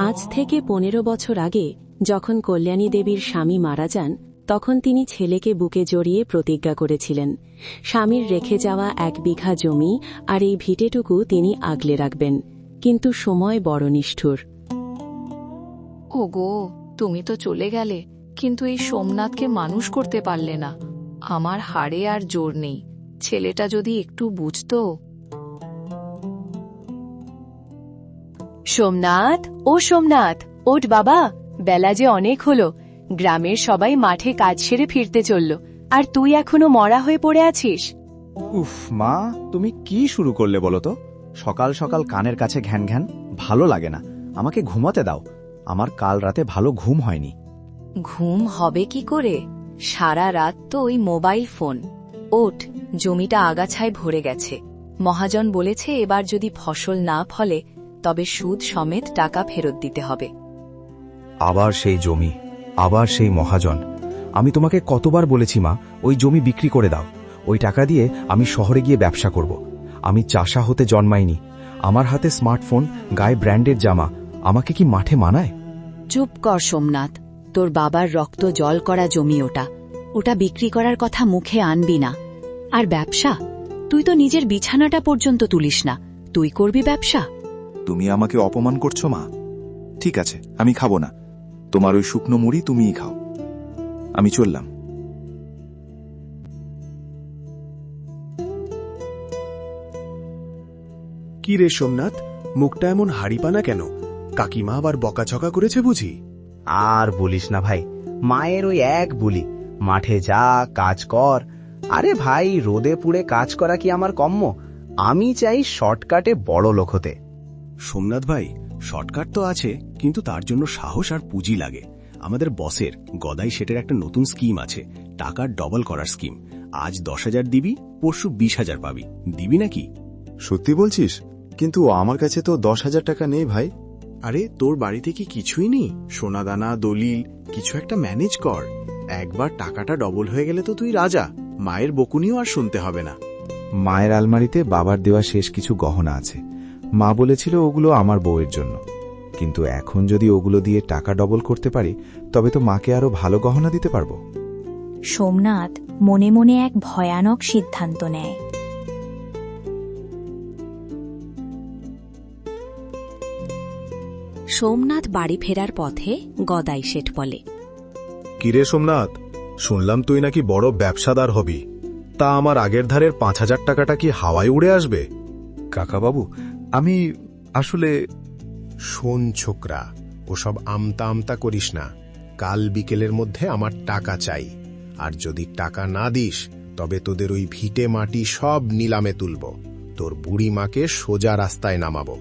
আজ থেকে 15 বছর আগে যখন কল্যাণী দেবীর স্বামী মারা যান তখন তিনি ছেলেকে বুকে জড়িয়ে প্রতিজ্ঞা করেছিলেন স্বামীর রেখে যাওয়া 1 বিঘা জমি আর এই ভিটেটুকু তিনি আগলে রাখবেন। কিন্তু সময় বড় নিষ্ঠুর। ওগো, তুমি তো চলে গেলে, কিন্তু এই সোমনাথকে মানুষ করতে পারলে না। আমার হাড়ে আর জোর নেই। ছেলেটা যদি একটু বুঝতো। সোমনাথ, ও সোমনাথ, ওঠ বাবা, বেলা যে অনেক হলো। গ্রামের সবাই মাঠে কাজ সেরে ফিরতে চলল, আর তুই এখনো মরা হয়ে পড়ে আছিস। উফ মা, তুমি কি শুরু করলে বলো তো? সকাল সকাল কানের কাছে ঘ্যান ঘ্যান ভালো লাগে না। আমাকে ঘুমাতে দাও। আমার কাল রাতে ভালো ঘুম হয়নি। ঘুম হবে কি করে? সারা রাত তো ওই মোবাইল ফোন। ওঠ, জমিটা আগাছায় ভরে গেছে। মহাজন বলেছে এবার যদি ফসল না ফলে তবে সুদ সমেত টাকা ফেরত দিতে হবে। আবার সেই জমি, আবার সেই মহাজন। আমি তোমাকে কতবার বলেছি মা, ওই জমি বিক্রি করে দাও। ওই টাকা দিয়ে আমি শহরে গিয়ে ব্যবসা করব। আমি চাষা হতে জন্মাইনি। আমার হাতে স্মার্টফোন, গায়ে ব্র্যান্ডের জামা। আমাকে কি মাঠে মানায়? চুপ কর সোমনাথ, তোর বাবার রক্ত জল করা জমি ওটা। ওটা বিক্রি করার কথা মুখে আনবি না। আর ব্যবসা? তুই তো নিজের বিছানাটা পর্যন্ত তুলিস না, তুই করবি ব্যবসা? তুমি আমাকে অপমান করছো মা। ঠিক আছে, আমি খাবো না। তোমার ওই শুকনো মুড়ি তুমিই খাও। আমি চললাম। কি রে সোমনাথ, মুখটা এমন হাড়িপানা কেন? কাকিমা আবার বকাঝকা করেছে বুঝি? আর বলিস না ভাই, মায়ের ওই এক বুলি, মাঠে যা, কাজ কর। আরে ভাই, রোদে পুড়ে কাজ করা কি আমার কম্য? আমি চাই শর্টকাটে বড় লোক হতে। সোমনাথ ভাই, শর্টকাট তো আছে, কিন্তু তার জন্য সাহস আর পুঁজি লাগে। আমাদের বসের গদাই সেটের একটা নতুন স্কিম আছে, টাকা ডবল করার স্কিম। আজ 10,000 দিবি, পরশু 20,000 পাবি। দিবি নাকি? সত্যি বলছিস? কিন্তু আমার কাছে তো 10,000 টাকা নেই ভাই। আরে তোর বাড়িতে কি কিছুই নেই? সোনাদানা, দলিল কিছু একটা ম্যানেজ কর। একবার টাকাটা ডবল হয়ে গেলে তো তুই রাজা। মায়ের বকুনিও আর শুনতে হবে না। মায়ের আলমারিতে বাবার দেওয়া শেষ কিছু গহনা আছে। মা বলেছিল ওগুলো আমার বউয়ের জন্য। কিন্তু এখন যদি ওগুলো দিয়ে টাকা ডবল করতে পারি তবে তো মাকে আরো ভালো গহনা দিতে পারবো। সোমনাথ মনে মনে এক ভয়ানক সিদ্ধান্ত নেয়। সোমনাথ বাড়ি ফেরার পথে গদাই শেঠ বলে, কিরে সোমনাথ, শুনলাম তুই নাকি বড় ব্যবসাদার হবি। তা আমার আগের ধারের 5,000 টাকাটা কি হাওয়ায় উড়ে আসবে? কাকাবাবু, আমি আসলে... শোন ছোকরা, ওসব আমতা আমতা করিস না। কাল বিকেলের মধ্যে আমার টাকা চাই। আর যদি টাকা না দিস তবে তোদের ওই ভিটে মাটি সব নিলামে তুলব। তোর বুড়ি মাকে সোজা রাস্তায় নামাবো,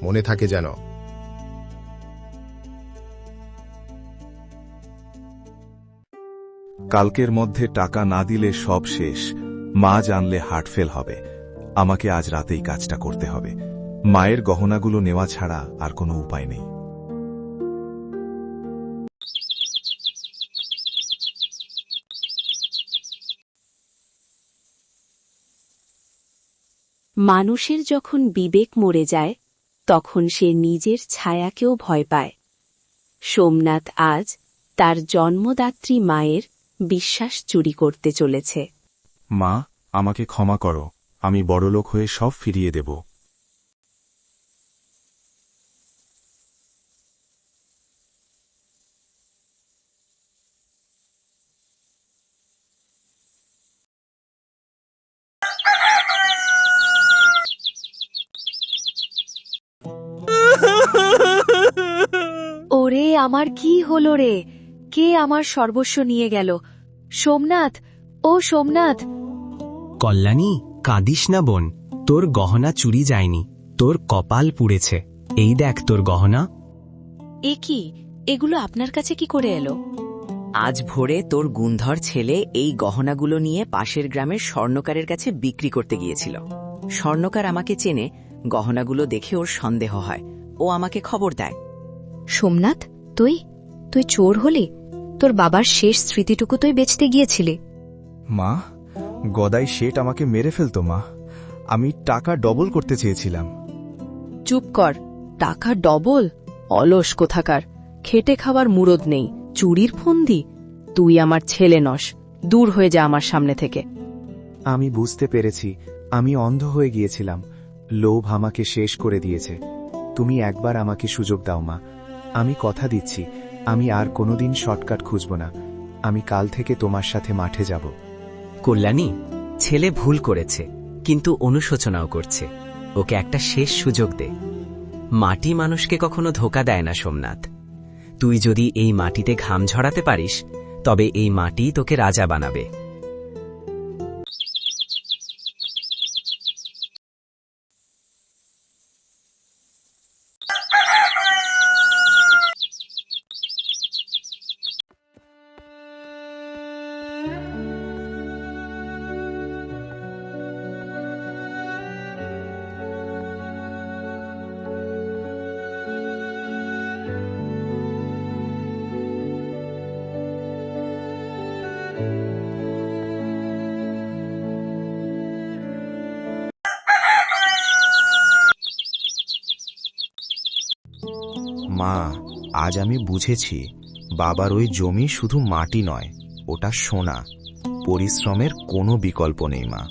মনে থাকে যেন। কালকের মধ্যে টাকা না দিলে সব শেষ। মা জানলে হার্ট ফেল হবে। আমাকে আজ রাতেই কাজটা করতে হবে। মায়ের গহনাগুলো নেওয়া ছাড়া আর কোনো উপায় নেই। মানুষের যখন বিবেক মরে যায় তখন সে নিজের ছায়াকেও ভয় পায়। সোমনাথ আজ তার জন্মদাত্রী মায়ের বিশ্বাস চুরি করতে চলেছে। মা, আমাকে ক্ষমা করো। আমি বড়লোক হয়ে সব ফিরিয়ে দেব। ওরে আমার কি হলো রে? কে আমার সর্বস্ব নিয়ে গেল? সোমনাথ, ও সোমনাথ! কল্যাণী, কাঁদিস না বোন। তোর গহনা চুরি যায়নি, তোর কপাল পুড়েছে। এই দেখ তোর গহনা। এ কি? এগুলো আপনার কাছে কি করে এলো? আজ ভোরে তোর গুণধর ছেলে এই গহনাগুলো নিয়ে পাশের গ্রামের স্বর্ণকারের কাছে বিক্রি করতে গিয়েছিল। স্বর্ণকার আমাকে চেনে, গহনাগুলো দেখে ওর সন্দেহ হয়। ও আমাকে খবর দেয়। সোমনাথ, তুই তুই চোর হলি? তোর বাবার শেষ স্মৃতিটুকু তুই বেচতে গিয়েছিলি। মা, গদাই শেঠ আমাকে মেরে ফেলতো মা। আমি টাকা ডবল করতে চেয়েছিলাম। চুপ কর। টাকা ডবল? অলস কোথাকার, খেটে খাওয়ার মুরদ নেই, চুরির ফন্দি। তুই আমার ছেলে নস, দূর হয়ে যা আমার সামনে থেকে। আমি বুঝতে পেরেছি, আমি অন্ধ হয়ে গিয়েছিলাম। লোভ আমাকে শেষ করে দিয়েছে। তুমি একবার আমাকে সুযোগ দাও মা। আমি কথা দিচ্ছি, আমি আর কোনোদিন শর্টকাট খুঁজব না। আমি কাল থেকে তোমার সাথে মাঠে যাব। কল্যাণী, ছেলে ভুল করেছে, কিন্তু অনুশোচনাও করছে। ওকে একটা শেষ সুযোগ দে। মাটি মানুষকে কখনো ধোকা দেয় না সোমনাথ। তুই যদি এই মাটিতে ঘাম ঝরাতে পারিস, তবে এই মাটি তোকে রাজা বানাবে। মা, আজ আমি বুঝেছি বাবার ওই জমি শুধু মাটি নয়, ওটা সোনা। পরিশ্রমের কোনো বিকল্প নেই মা।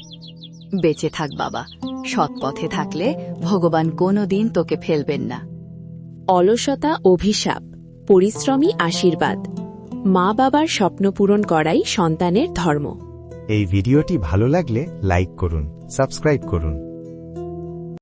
বেঁচে থাক বাবা, সৎ পথে থাকলে ভগবান কোনোদিন তোকে ফেলবেন না। অলসতা অভিশাপ, পরিশ্রমী আশীর্বাদ। মা বাবার স্বপ্ন পূরণ করাই সন্তানের ধর্ম। এই ভিডিওটি ভালো লাগলে লাইক করুন, সাবস্ক্রাইব করুন।